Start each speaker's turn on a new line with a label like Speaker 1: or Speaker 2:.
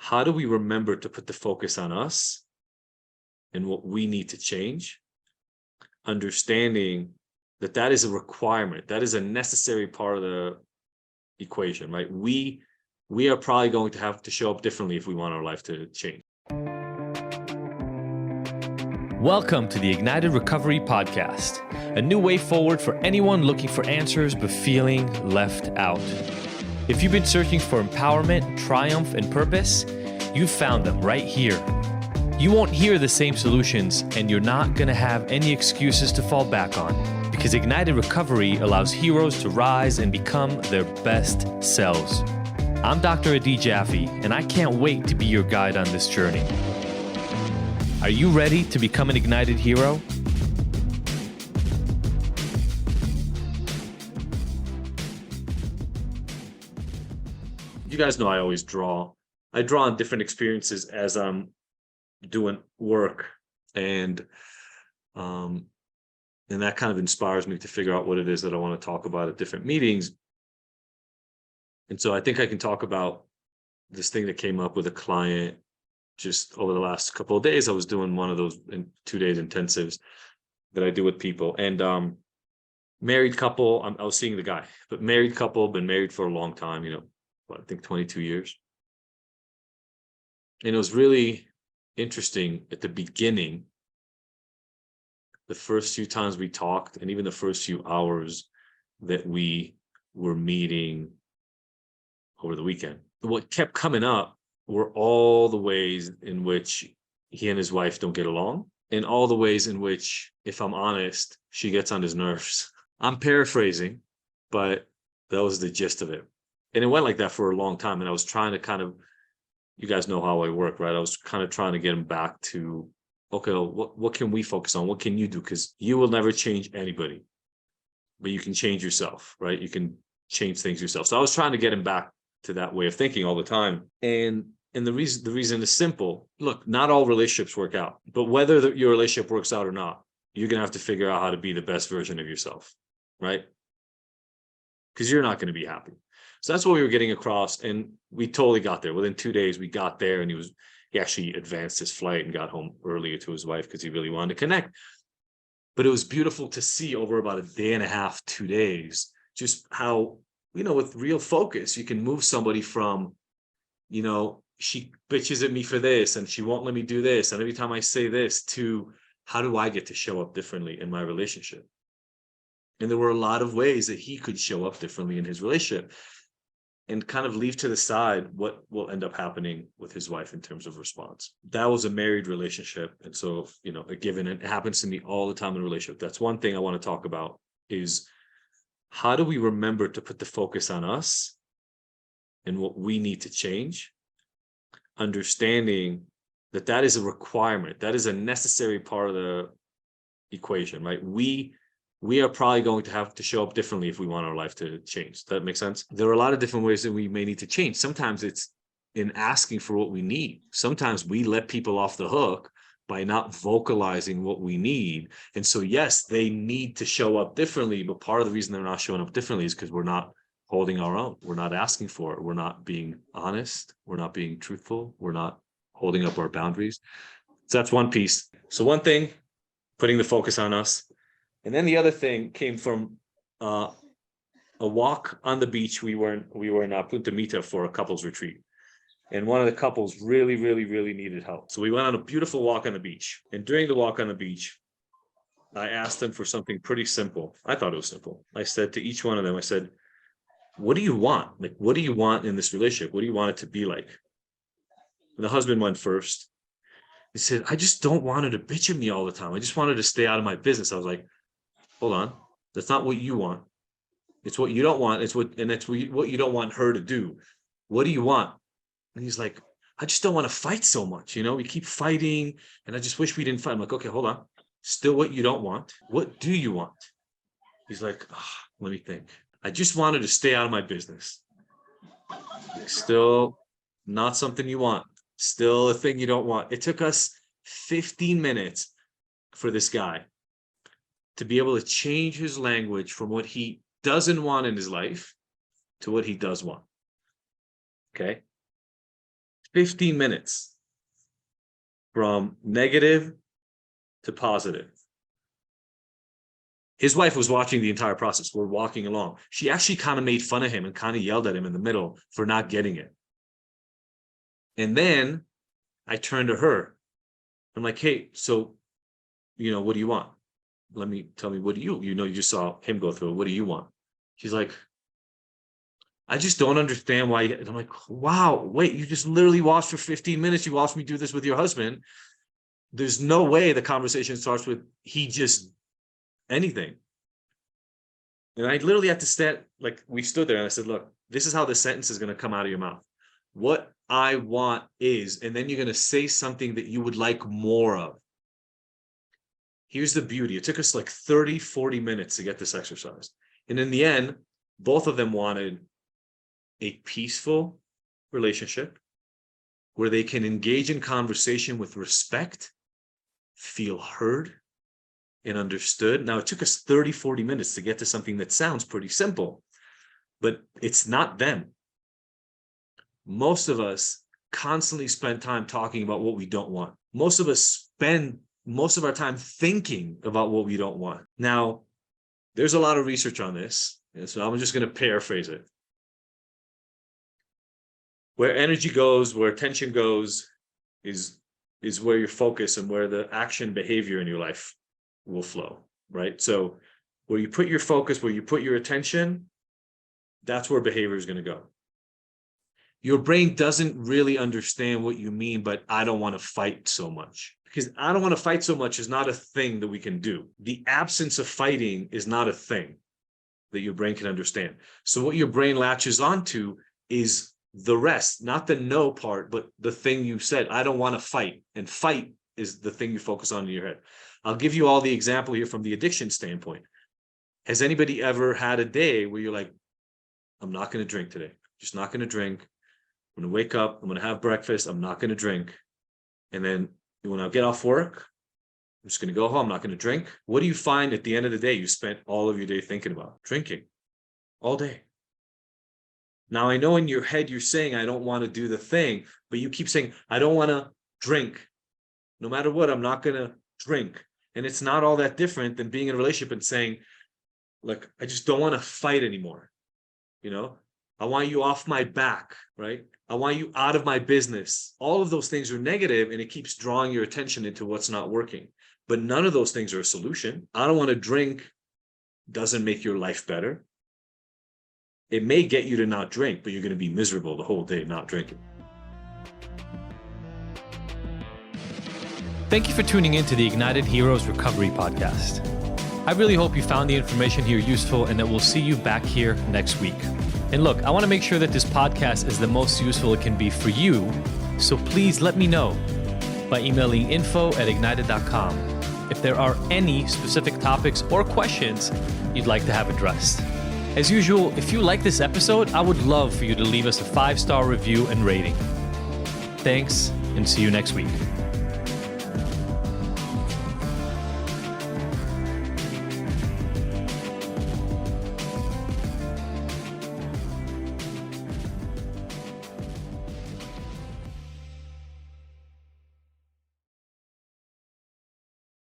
Speaker 1: how do we remember to put the focus on us and what we need to change? Understanding that that is a requirement, that is a necessary part of the equation, right? We are probably going to have to show up differently if we want our life to change.
Speaker 2: Welcome to the Ignited Recovery Podcast, a new way forward for anyone looking for answers but feeling left out. If you've been searching for empowerment, triumph, and purpose, you've found them right here. You won't hear the same solutions, and you're not going to have any excuses to fall back on, because Ignited Recovery allows heroes to rise and become their best selves. I'm Dr. Sophie Jaffe, and I can't wait to be your guide on this journey. Are you ready to become an ignited hero?
Speaker 1: You guys know I always draw. I draw on different experiences as I'm doing work, and that kind of inspires me to figure out what it is that I want to talk about at different meetings. And so I think I can talk about this thing that came up with a client just over the last couple of days. I was doing one of those 2 days intensives that I do with people, and married couple. I was seeing the guy, but married couple, been married for a long time, I think 22 years. And it was really interesting at the beginning, the first few times we talked, and even the first few hours that we were meeting over the weekend. What kept coming up were all the ways in which he and his wife don't get along, and all the ways in which, if I'm honest, she gets on his nerves. I'm paraphrasing, but that was the gist of it. And it went like that for a long time. And I was trying to you guys know how I work, right? I was kind of trying to get him back to, okay, what can we focus on? What can you do? Because you will never change anybody, but you can change yourself, right? You can change things yourself. So I was trying to get him back to that way of thinking all the time. And the reason is simple. Look, not all relationships work out, but whether your relationship works out or not, you're going to have to figure out how to be the best version of yourself, right? Because you're not going to be happy. So that's what we were getting across, and we totally got there. Within 2 days, we got there, and he actually advanced his flight and got home earlier to his wife because he really wanted to connect. But it was beautiful to see over about a day and a half, 2 days, just how, with real focus, you can move somebody from, she bitches at me for this, and she won't let me do this, and every time I say this, to how do I get to show up differently in my relationship? And there were a lot of ways that he could show up differently in his relationship, and kind of leave to the side what will end up happening with his wife in terms of response. That was a married relationship. And so, a given, it happens to me all the time in a relationship. That's one thing I want to talk about, is how do we remember to put the focus on us and what we need to change? Understanding that that is a requirement, that is a necessary part of the equation, right? We are probably going to have to show up differently if we want our life to change. Does that make sense? There are a lot of different ways that we may need to change. Sometimes it's in asking for what we need. Sometimes we let people off the hook by not vocalizing what we need. And so, yes, they need to show up differently, but part of the reason they're not showing up differently is because we're not holding our own. We're not asking for it. We're not being honest. We're not being truthful. We're not holding up our boundaries. So that's one piece. So one thing, putting the focus on us. And then the other thing came from a walk on the beach. We were in Punta Mita for a couples retreat. And one of the couples really, really, really needed help. So we went on a beautiful walk on the beach. And during the walk on the beach, I asked them for something pretty simple. I thought it was simple. I said to each one of them, I said, what do you want? Like, what do you want in this relationship? What do you want it to be like? And the husband went first. He said, I just don't want her to bitch at me all the time. I just want her to stay out of my business. I was like, hold on. That's not what you want. It's what you don't want. It's what you don't want her to do. What do you want? And he's like, I just don't want to fight so much. We keep fighting, and I just wish we didn't fight. I'm like, okay, hold on. Still what you don't want. What do you want? He's like, let me think. I just wanted to stay out of my business. Still not something you want. Still a thing you don't want. It took us 15 minutes for this guy to be able to change his language from what he doesn't want in his life to what he does want. Okay. 15 minutes from negative to positive. His wife was watching the entire process. We're walking along. She actually kind of made fun of him and kind of yelled at him in the middle for not getting it. And then I turned to her. I'm like, hey, so, what do you want? Tell me, what do you just saw him go through it. What do you want? She's like, I just don't understand why. And I'm like, wow, wait, you just literally watched for 15 minutes. You watched me do this with your husband. There's no way the conversation starts with anything. And I literally had to stand, like we stood there and I said, look, this is how the sentence is going to come out of your mouth. What I want is, and then you're going to say something that you would like more of. Here's the beauty. It took us like 30, 40 minutes to get this exercise. And in the end, both of them wanted a peaceful relationship where they can engage in conversation with respect, feel heard and understood. Now, it took us 30, 40 minutes to get to something that sounds pretty simple, but it's not them. Most of us constantly spend time talking about what we don't want. Most of us spend most of our time thinking about what we don't want. Now, there's a lot of research on this, and so I'm just going to paraphrase it. Where energy goes, where attention goes, is where your focus and where the action behavior in your life will flow, right? So where you put your focus, where you put your attention, that's where behavior is going to go. Your brain doesn't really understand what you mean, but I don't want to fight so much. Because I don't want to fight so much is not a thing that we can do. The absence of fighting is not a thing that your brain can understand. So what your brain latches onto is the rest, not the no part, but the thing you said. I don't want to fight. And fight is the thing you focus on in your head. I'll give you all the example here from the addiction standpoint. Has anybody ever had a day where you're like, I'm not going to drink today. Just not going to drink. I'm going to wake up. I'm going to have breakfast. I'm not going to drink. And then when I get off work, I'm just going to go home. I'm not going to drink. What do you find at the end of the day? You spent all of your day thinking about drinking all day. Now, I know in your head, you're saying, I don't want to do the thing, but you keep saying, I don't want to drink. No matter what, I'm not going to drink. And it's not all that different than being in a relationship and saying, like, I just don't want to fight anymore. I want you off my back, right? I want you out of my business. All of those things are negative, and it keeps drawing your attention into what's not working. But none of those things are a solution. I don't want to drink doesn't make your life better. It may get you to not drink, but you're going to be miserable the whole day not drinking.
Speaker 2: Thank you for tuning in to the Ignited Heroes Recovery Podcast. I really hope you found the information here useful and that we'll see you back here next week. And look, I want to make sure that this podcast is the most useful it can be for you, so please let me know by emailing info@ignited.com if there are any specific topics or questions you'd like to have addressed. As usual, if you like this episode, I would love for you to leave us a 5-star review and rating. Thanks, and see you next week.